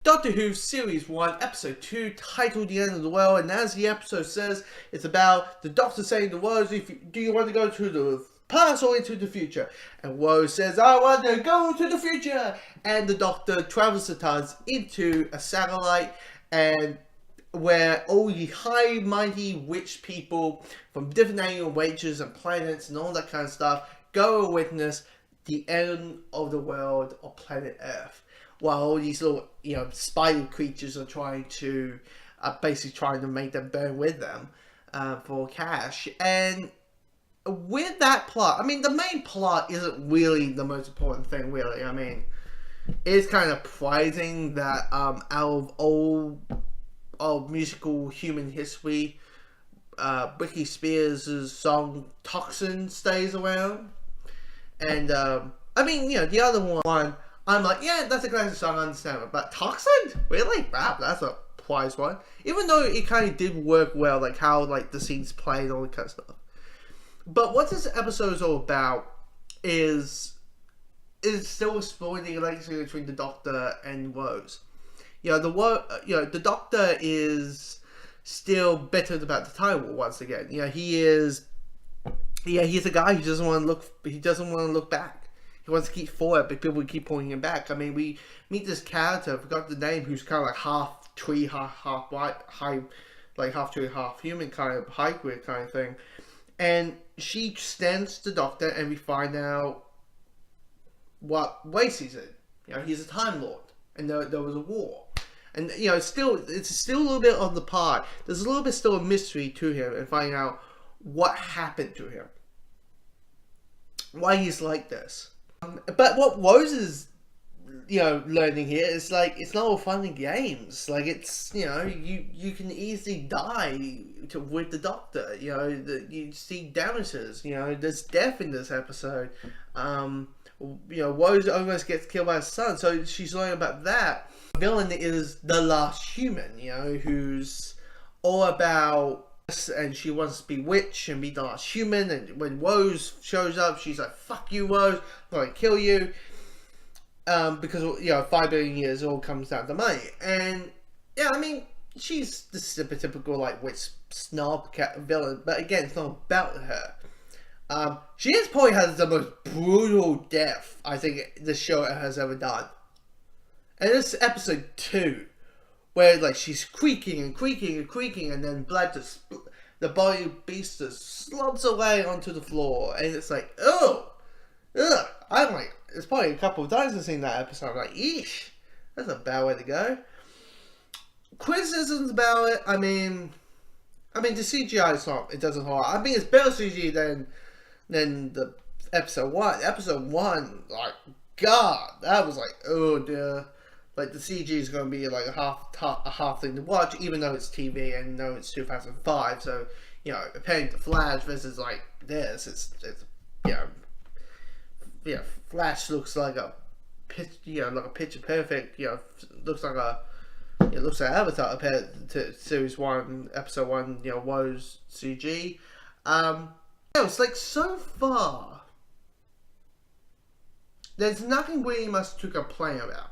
Doctor Who Series 1, Episode 2, titled The End of the World, and as the episode says, it's about the Doctor saying to Rose, do you want to go to the past or into the future? And Rose says, I want to go to the future! And the Doctor travels the TARDIS into a satellite, and where all the high, mighty, rich people from different alien races and planets and all that kind of stuff go and witness the end of the world of planet Earth. While all these little, spider creatures are trying to, basically trying to make them burn with them, for cash. And with that plot, I mean, the main plot isn't really the most important thing, really. I mean, it's kind of surprising that, out of all musical human history, Britney Spears' song Toxin stays around. And, I mean, the other one, I'm like, yeah, that's a classic song, I understand it. But Toxin? Really? Wow, that's a prize one. Even though it kind of did work well, like how the scenes played and all that kind of stuff. But what this episode is all about is still exploring the relationship between the Doctor and Rose. The Doctor is still bitter about the Time War once again. He's a guy who doesn't want to look back. He wants to keep forward, but people keep pointing him back. I mean, we meet this character, I forgot the name, who's kind of like half tree, half white, half tree, half human kind of hybrid kind of thing. And she stands the Doctor, and we find out what race he's in. He's a Time Lord, and there was a war. And, it's still a little bit on the pod. There's a little bit still a mystery to him, and finding out what happened to him. Why he's like this. But what Rose is, learning here is it's not all fun and games. It's, you can easily die with the Doctor. You see damages. There's death in this episode. Rose almost gets killed by his son, so she's learning about that. The villain is the last human, who's all about, and she wants to be witch and be the last human, and when Rose shows up, she's like, fuck you, Rose, I'm gonna kill you, because 5 billion years all comes down to money. And I mean, she's the typical witch snob villain, but again, it's not about her. She probably has the most brutal death I think this show has ever done, and this is episode 2. Where she's creaking and creaking and creaking, and then the body beast just slumps away onto the floor, and it's like, ugh. I'm like, it's probably a couple of times I've seen that episode. I'm like, eesh, that's a bad way to go. Criticisms about it. I mean, the CGI is not. It doesn't hold. I mean, it's better CG than the episode 1. Episode 1, God, that was oh dear. The CG is going to be a half thing to watch, even though it's TV and though it's 2005. So, comparing to Flash versus this, it's Flash looks like a picture perfect. Looks like Avatar compared to Series 1, Episode 1. Woes CG. It's so far, there's nothing really much to complain about.